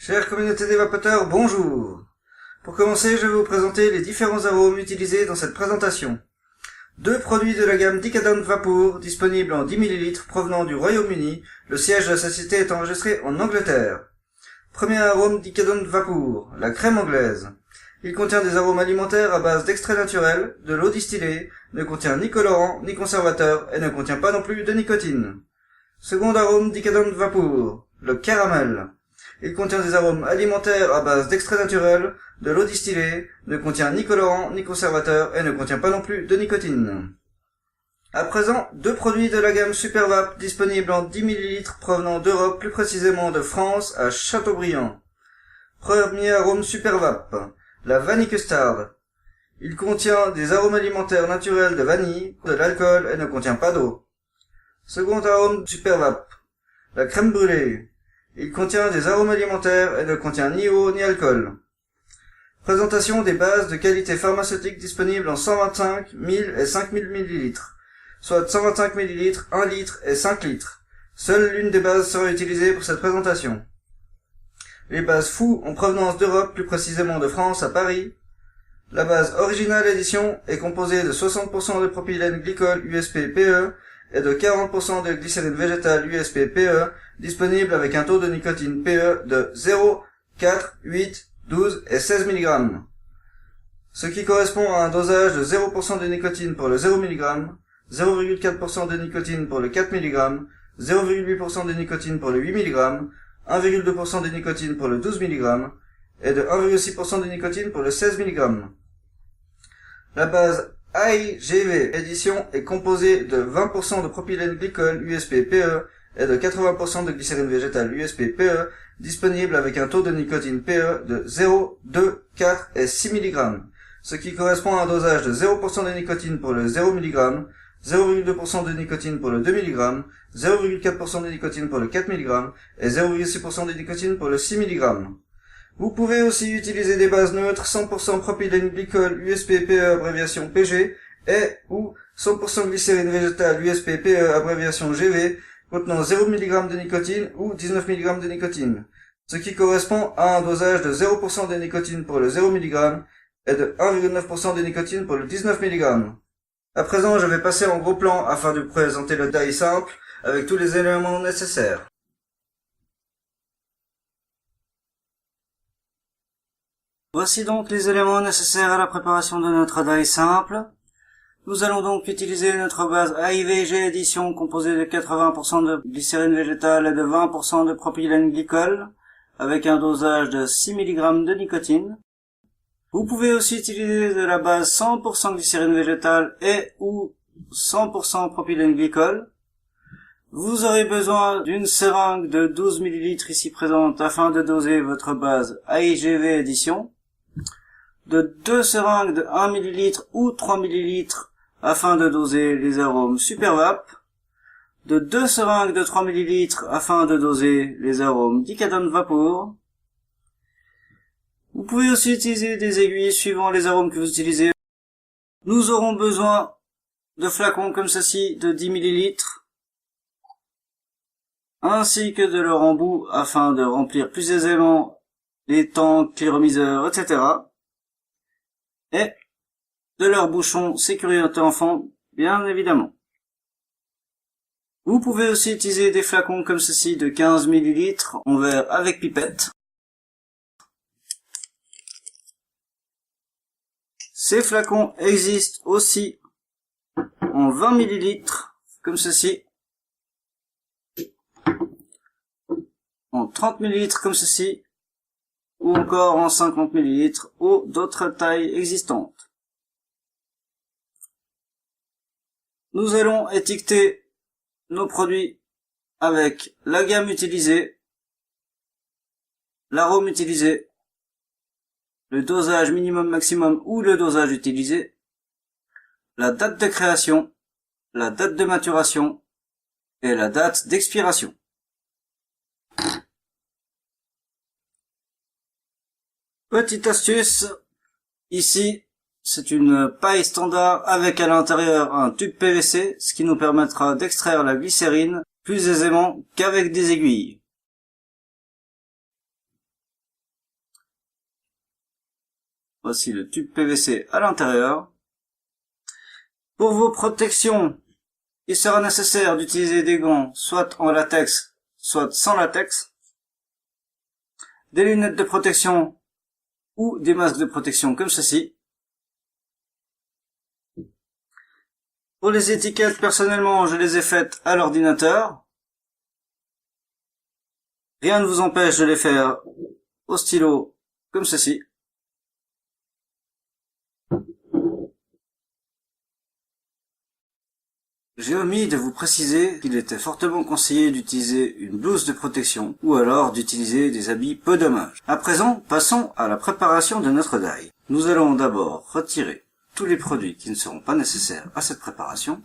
Chère communauté des vapoteurs, bonjour. Pour commencer, je vais vous présenter les différents arômes utilisés dans cette présentation. Deux produits de la gamme Decadent Vapour, disponibles en 10 ml provenant du Royaume-Uni. Le siège de la société est enregistré en Angleterre. Premier arôme Decadent Vapour, la crème anglaise. Il contient des arômes alimentaires à base d'extrait naturel, de l'eau distillée, ne contient ni colorant, ni conservateur, et ne contient pas non plus de nicotine. Second arôme Decadent Vapour, le caramel. Il contient des arômes alimentaires à base d'extrait naturel, de l'eau distillée, ne contient ni colorant, ni conservateur, et ne contient pas non plus de nicotine. À présent, deux produits de la gamme Supervape, disponibles en 10 ml provenant d'Europe, plus précisément de France, à Châteaubriand. Premier arôme Supervape, la vanille custard. Il contient des arômes alimentaires naturels de vanille, de l'alcool et ne contient pas d'eau. Second arôme Supervape, la crème brûlée. Il contient des arômes alimentaires et ne contient ni eau ni alcool. Présentation des bases de qualité pharmaceutique disponibles en 125, 1000 et 5000 ml, soit 125 ml, 1 litre et 5 litres. Seule l'une des bases sera utilisée pour cette présentation. Les bases Fou en provenance d'Europe, plus précisément de France à Paris. La base Original Edition est composée de 60% de propylène glycol USP-PE et de 40% de glycérine végétale USP-PE, disponible avec un taux de nicotine PE de 0, 4, 8, 12 et 16 mg. Ce qui correspond à un dosage de 0% de nicotine pour le 0 mg, 0,4% de nicotine pour le 4 mg, 0,8% de nicotine pour le 8 mg, 1,2% de nicotine pour le 12 mg et de 1,6% de nicotine pour le 16 mg. La base AIGV édition est composée de 20% de propylène glycol USP-PE et de 80% de glycérine végétale USP-PE, disponible avec un taux de nicotine PE de 0, 2, 4 et 6 mg, ce qui correspond à un dosage de 0% de nicotine pour le 0 mg, 0,2% de nicotine pour le 2 mg, 0,4% de nicotine pour le 4 mg et 0,6% de nicotine pour le 6 mg. Vous pouvez aussi utiliser des bases neutres 100% propylène glycol USP-PE abréviation PG et ou 100% glycérine végétale USP-PE abréviation GV contenant 0 mg de nicotine ou 19 mg de nicotine, ce qui correspond à un dosage de 0% de nicotine pour le 0 mg et de 1,9% de nicotine pour le 19 mg. À présent, je vais passer en gros plan afin de vous présenter le die simple avec tous les éléments nécessaires. Voici donc les éléments nécessaires à la préparation de notre die simple. Nous allons donc utiliser notre base AIVG édition composée de 80% de glycérine végétale et de 20% de propylène glycol avec un dosage de 6 mg de nicotine. Vous pouvez aussi utiliser de la base 100% glycérine végétale et ou 100% propylène glycol. Vous aurez besoin d'une seringue de 12 ml ici présente afin de doser votre base AIGV édition, de 2 seringues de 1 ml ou 3 ml afin de doser les arômes Supervape, de 2 seringues de 3 ml afin de doser les arômes Decadent Vapour. Vous pouvez aussi utiliser des aiguilles suivant les arômes que vous utilisez. Nous aurons besoin de flacons comme ceci de 10 ml, ainsi que de leur embout afin de remplir plus aisément les tanks, les remiseurs, etc. et de leur bouchon sécurité enfant, bien évidemment. Vous pouvez aussi utiliser des flacons comme ceci de 15 ml en verre avec pipette. Ces flacons existent aussi en 20 ml comme ceci, en 30 ml comme ceci, ou encore en 50 ml ou d'autres tailles existantes. Nous allons étiqueter nos produits avec la gamme utilisée, l'arôme utilisé, le dosage minimum maximum ou le dosage utilisé, la date de création, la date de maturation et la date d'expiration. Petite astuce, ici c'est une paille standard avec à l'intérieur un tube PVC, ce qui nous permettra d'extraire la glycérine plus aisément qu'avec des aiguilles. Voici le tube PVC à l'intérieur. Pour vos protections, il sera nécessaire d'utiliser des gants soit en latex, soit sans latex, des lunettes de protection ou des masques de protection comme ceci. Pour les étiquettes, personnellement, je les ai faites à l'ordinateur. Rien ne vous empêche de les faire au stylo comme ceci. J'ai omis de vous préciser qu'il était fortement conseillé d'utiliser une blouse de protection ou alors d'utiliser des habits peu dommages. À présent, passons à la préparation de notre die. Nous allons d'abord retirer tous les produits qui ne seront pas nécessaires à cette préparation.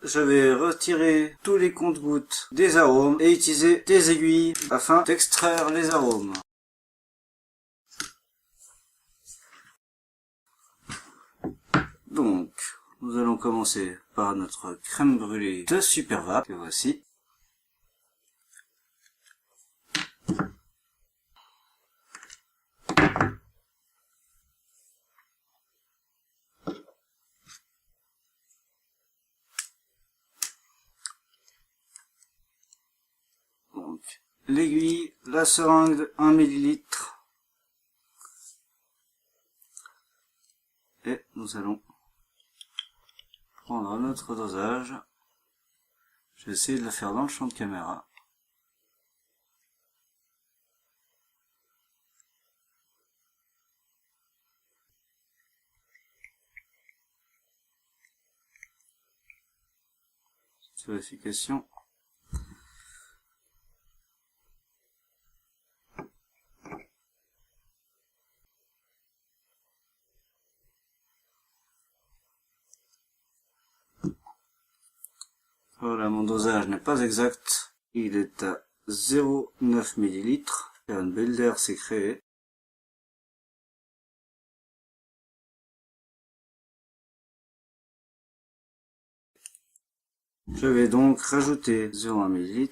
Je vais retirer tous les comptes-gouttes des arômes et utiliser des aiguilles afin d'extraire les arômes. Donc, nous allons commencer par notre crème brûlée de Supervape, que voici. Donc, l'aiguille, la seringue de 1 ml. Et nous allons prendre notre dosage. Je vais essayer de le faire dans le champ de caméra. Petite vérification. Voilà, mon dosage n'est pas exact. Il est à 0,9 ml. Car une bulle d'air s'est créée. Je vais donc rajouter 0,1 ml.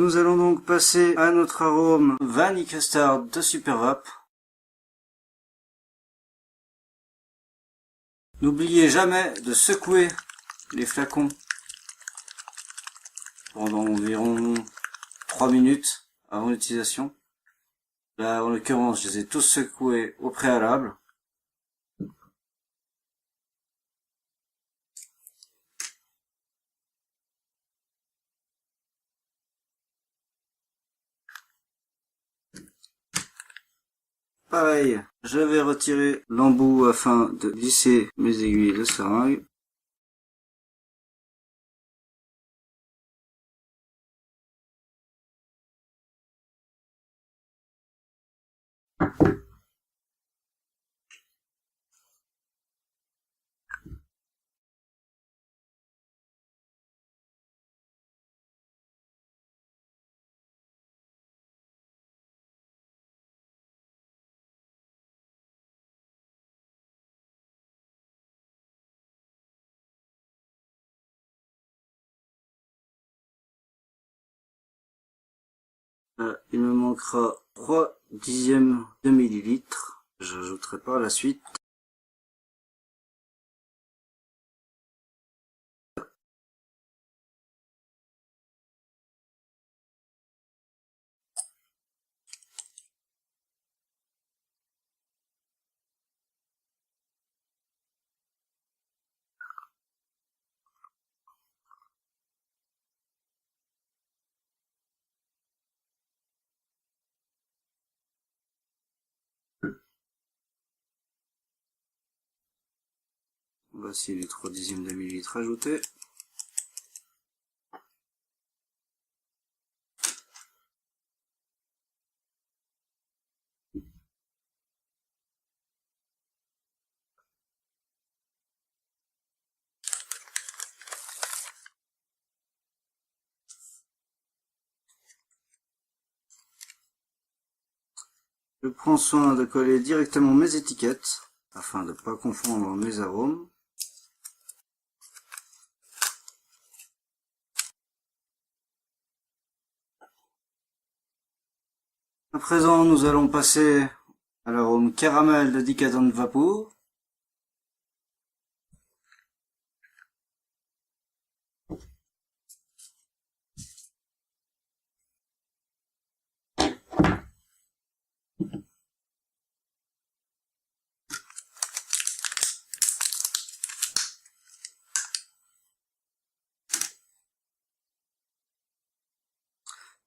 Nous allons donc passer à notre arôme Vanille Custard de Supervape. N'oubliez jamais de secouer les flacons pendant environ 3 minutes avant l'utilisation. Là, en l'occurrence, je les ai tous secoués au préalable. Pareil, je vais retirer l'embout afin de glisser mes aiguilles de seringue. Il me manquera 3 dixièmes de millilitre. J'ajouterai par la suite. Voici les 3 dixièmes de millilitre ajoutés. Je prends soin de coller directement mes étiquettes afin de ne pas confondre mes arômes. À présent, nous allons passer à l'arôme caramel de Decadent Vapour.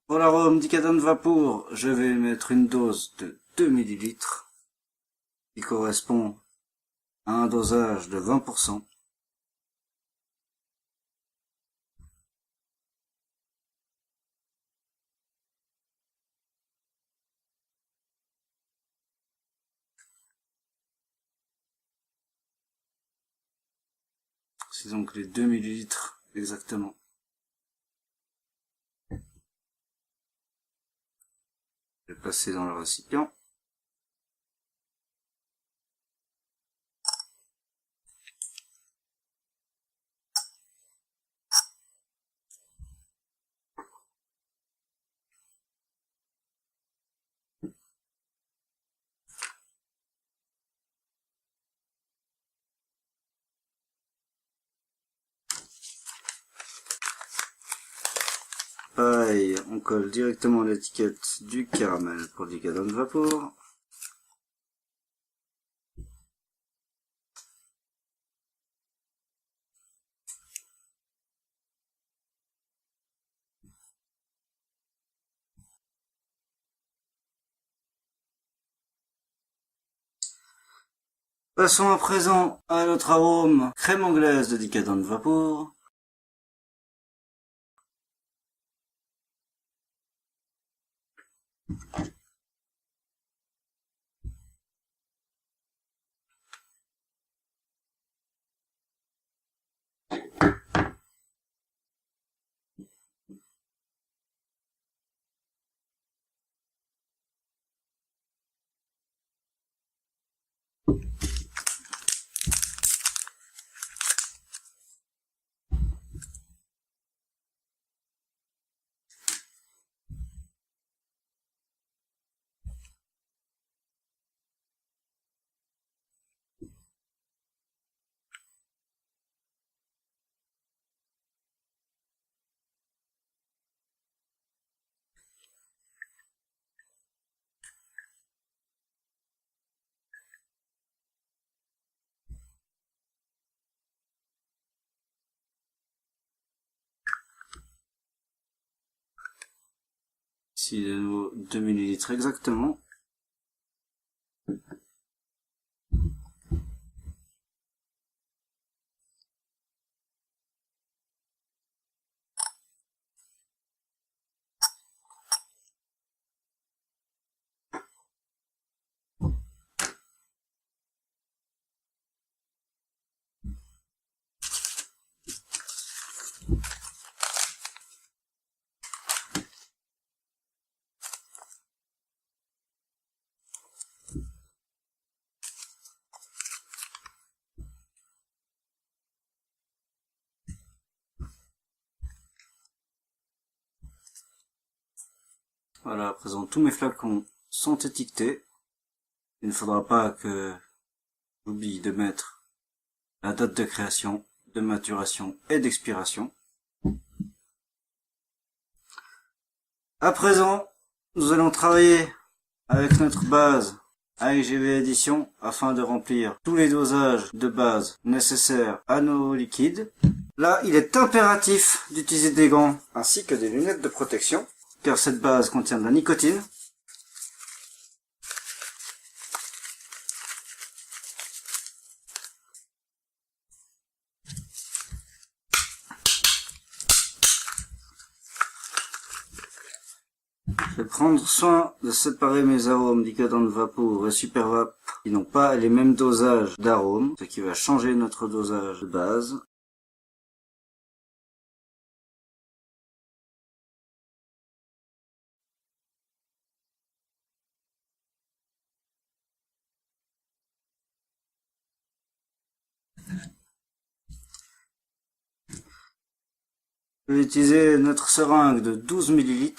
Pour l'arôme Decadent Vapour, je vais mettre une dose de 2 ml qui correspond à un dosage de 20%. C'est donc les 2 ml exactement. Je vais passer dans le récipient. Pareil, on colle directement l'étiquette du caramel pour le Decadent Vapour. Passons à présent à notre arôme crème anglaise de Decadent Vapour. Ici de nouveau 2 ml exactement. Voilà, à présent tous mes flacons sont étiquetés. Il ne faudra pas que j'oublie de mettre la date de création, de maturation et d'expiration. À présent, nous allons travailler avec notre base AEGV Edition afin de remplir tous les dosages de base nécessaires à nos liquides. Là, il est impératif d'utiliser des gants ainsi que des lunettes de protection, car cette base contient de la nicotine. Je vais prendre soin de séparer mes arômes Decadent Vapour et Supervap qui n'ont pas les mêmes dosages d'arômes, ce qui va changer notre dosage de base. Je vais utiliser notre seringue de 12 ml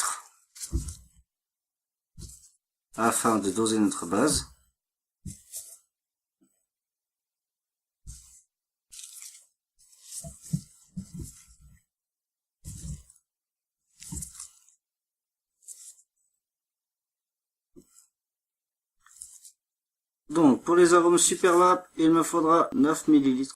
afin de doser notre base. Donc, pour les arômes Super Vape, il me faudra 9 ml.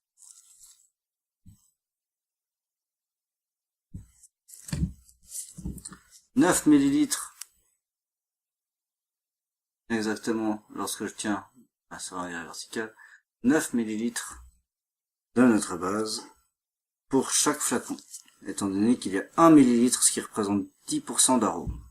Exactement, lorsque je tiens la seringue verticale, 9 ml de notre base pour chaque flacon, étant donné qu'il y a 1 ml, ce qui représente 10% d'arôme.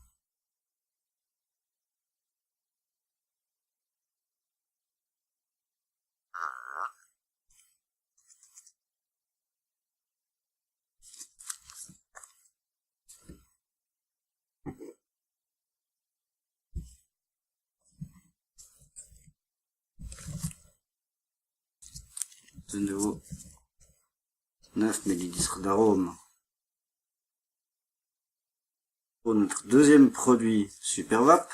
De nouveau 9 ml d'arôme pour notre deuxième produit Super Vape.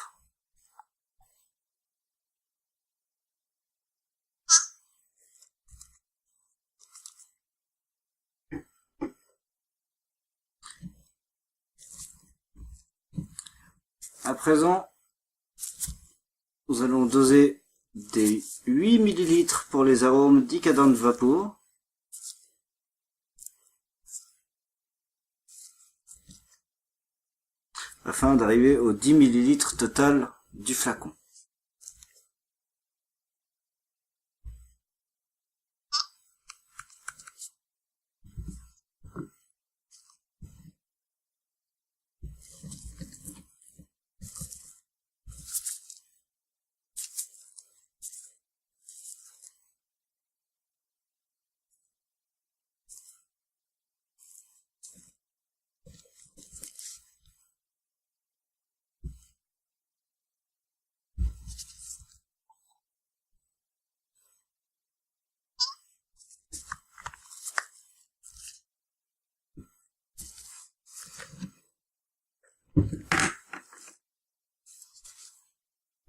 À présent, nous allons doser des 8 ml pour les arômes Decadent Vapour. Afin d'arriver aux 10 ml total du flacon.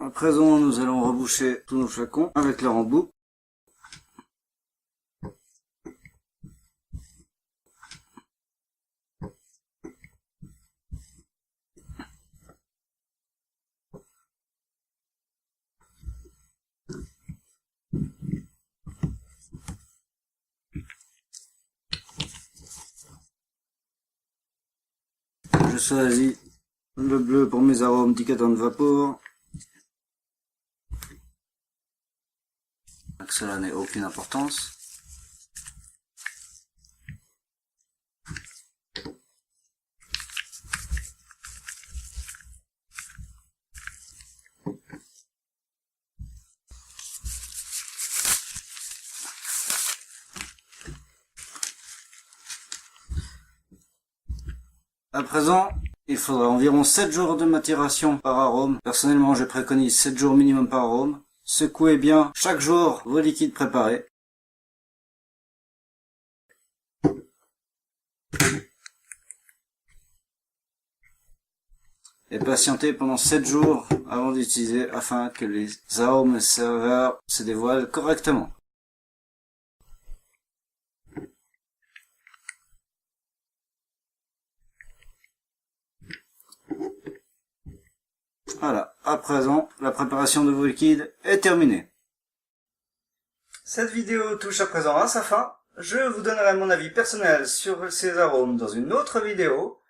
À présent, nous allons reboucher tous nos flacons avec leur embout. Je choisis le bleu pour mes arômes Decadent Vapour. Cela n'a aucune importance. À présent, il faudra environ 7 jours de maturation par arôme. Personnellement, je préconise 7 jours minimum par arôme. Secouez bien chaque jour vos liquides préparés. Et patientez pendant 7 jours avant d'utiliser afin que les arômes et saveurs se dévoilent correctement. Voilà, à présent, la préparation de vos liquides est terminée. Cette vidéo touche à présent à sa fin. Je vous donnerai mon avis personnel sur ces arômes dans une autre vidéo.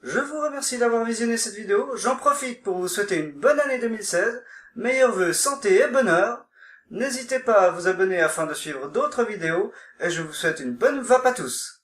Je vous remercie d'avoir visionné cette vidéo. J'en profite pour vous souhaiter une bonne année 2016. Meilleurs vœux santé et bonheur. N'hésitez pas à vous abonner afin de suivre d'autres vidéos. Et je vous souhaite une bonne vape à tous.